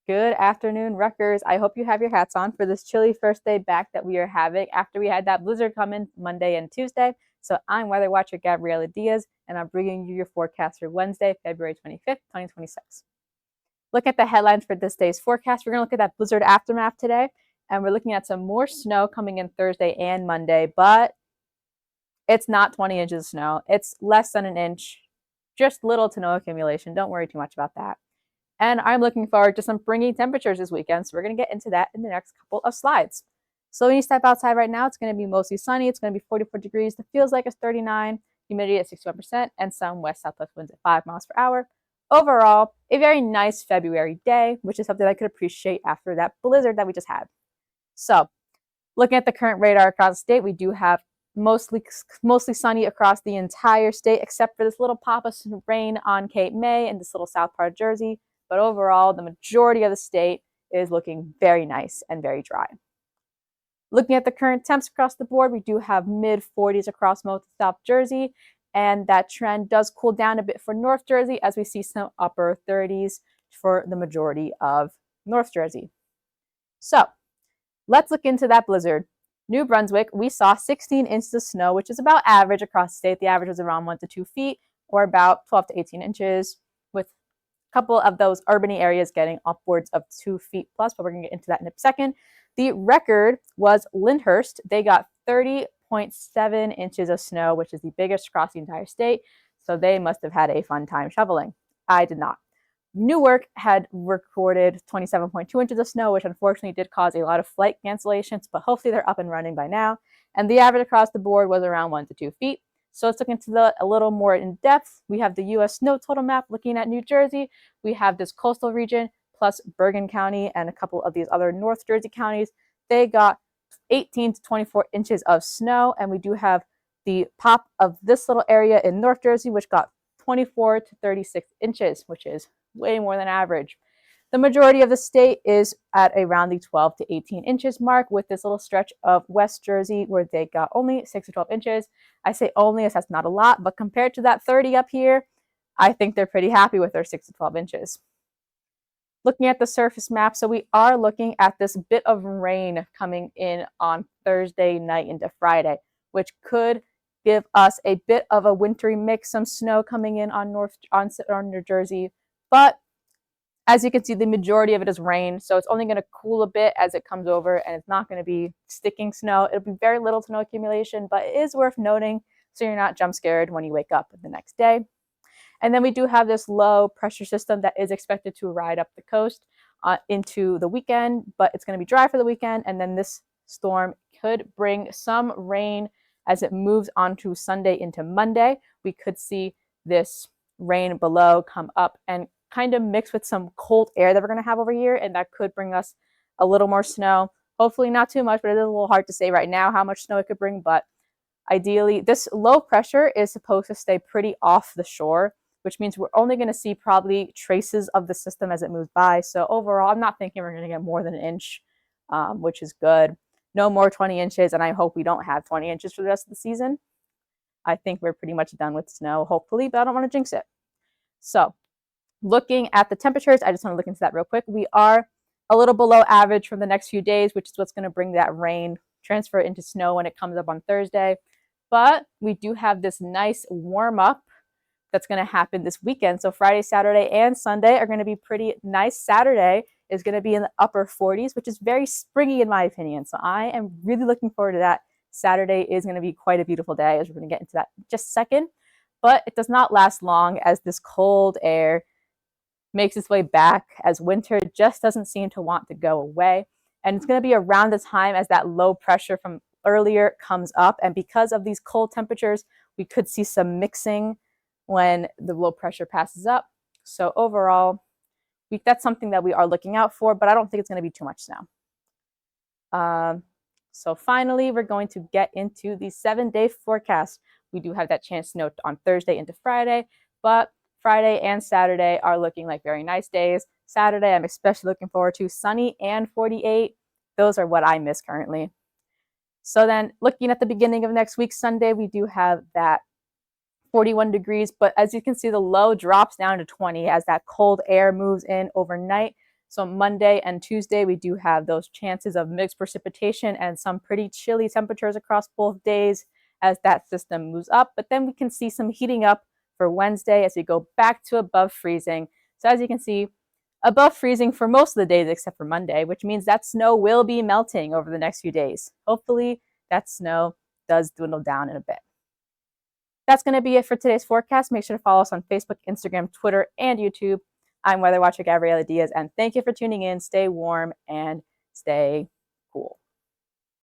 Good afternoon, Rutgers. I hope you have your hats on for this chilly first day back that we are having after we had that blizzard come in Monday and Tuesday. So I'm WeatherWatcher Gabriella Dias, and I'm bringing you your forecast for Wednesday, February 25th, 2026. Look at the headlines for this day's forecast. We're going to look at that blizzard aftermath today, and we're looking at some more snow coming in Thursday and Monday, but it's not 20 inches of snow. It's less than an inch, just little to no accumulation. Don't worry too much about that. And I'm looking forward to some springy temperatures this weekend. So we're going to get into that in the next couple of slides. So when you step outside right now, it's going to be mostly sunny. It's going to be 44 degrees. It feels like it's 39, humidity at 61%, and some west-southwest winds at 5 miles per hour. Overall, a very nice February day, which is something I could appreciate after that blizzard that we just had. So looking at the current radar across the state, we do have mostly sunny across the entire state, except for this little pop of rain on Cape May and this little south part of Jersey. But overall, the majority of the state is looking very nice and very dry. Looking at the current temps across the board, we do have mid 40s across most of South Jersey, and that trend does cool down a bit for North Jersey as we see some upper 30s for the majority of North Jersey. So let's look into that blizzard. New Brunswick, we saw 16 inches of snow, which is about average across the state. The average was around 1 to 2 feet, or about 12 to 18 inches, with a couple of those urban areas getting upwards of 2 feet plus, but we're going to get into that in a second. The record was Lyndhurst. They got 30.7 inches of snow, which is the biggest across the entire state, so they must have had a fun time shoveling. I did not. Newark had recorded 27.2 inches of snow, which unfortunately did cause a lot of flight cancellations, but hopefully they're up and running by now. And the average across the board was around 1 to 2 feet. So let's look into a little more in depth. We have the U.S. snow total map looking at New Jersey. We have this coastal region plus Bergen County and a couple of these other North Jersey counties. They got 18 to 24 inches of snow. And we do have the pop of this little area in North Jersey, which got 24 to 36 inches, which is way more than average. The majority of the state is at around the 12 to 18 inches mark, with this little stretch of West Jersey where they got only 6 to 12 inches. I say only as that's not a lot, but compared to that 30 up here, I think they're pretty happy with their 6 to 12 inches. Looking at the surface map, so we are looking at this bit of rain coming in on Thursday night into Friday, which could give us a bit of a wintry mix, some snow coming in on New Jersey. But as you can see, the majority of it is rain, so it's only going to cool a bit as it comes over, and it's not going to be sticking snow. It'll be very little to no accumulation, but it is worth noting so you're not jump scared when you wake up the next day. And then we do have this low pressure system that is expected to ride up the coast into the weekend, but it's going to be dry for the weekend. And then this storm could bring some rain as it moves onto Sunday into Monday. We could see this rain below come up and kind of mix with some cold air that we're going to have over here, and that could bring us a little more snow. Hopefully not too much, but it is a little hard to say right now how much snow it could bring. But ideally, this low pressure is supposed to stay pretty off the shore, which means we're only going to see probably traces of the system as it moves by. So overall, I'm not thinking we're going to get more than an inch, which is good. No more 20 inches, and I hope we don't have 20 inches for the rest of the season. I think we're pretty much done with snow, hopefully, but I don't want to jinx it. So looking at the temperatures, I just want to look into that real quick. We are a little below average for the next few days, which is what's going to bring that rain transfer into snow when it comes up on Thursday. But we do have this nice warm up that's going to happen this weekend. So Friday, Saturday, and Sunday are going to be pretty nice. Saturday is going to be in the upper 40s, which is very springy in my opinion. So I am really looking forward to that. Saturday is going to be quite a beautiful day, as we're going to get into that in just a second. But it does not last long as this cold air makes its way back, as winter just doesn't seem to want to go away. And it's going to be around the time as that low pressure from earlier comes up. And because of these cold temperatures, we could see some mixing when the low pressure passes up. So overall, that's something that we are looking out for, but I don't think it's going to be too much snow. So finally, we're going to get into the 7-day forecast. We do have that chance snow on Thursday into Friday, but Friday and Saturday are looking like very nice days. Saturday, I'm especially looking forward to sunny and 48. Those are what I miss currently. So then looking at the beginning of next week, Sunday, we do have that 41 degrees, but as you can see, the low drops down to 20 as that cold air moves in overnight. So Monday and Tuesday, we do have those chances of mixed precipitation and some pretty chilly temperatures across both days as that system moves up. But then we can see some heating up for Wednesday as we go back to above freezing. So as you can see, above freezing for most of the days except for Monday, which means that snow will be melting over the next few days. Hopefully, that snow does dwindle down in a bit. That's going to be it for today's forecast. Make sure to follow us on Facebook, Instagram, Twitter, and YouTube. I'm Weather Watcher Gabriella Dias, and thank you for tuning in. Stay warm and stay cool.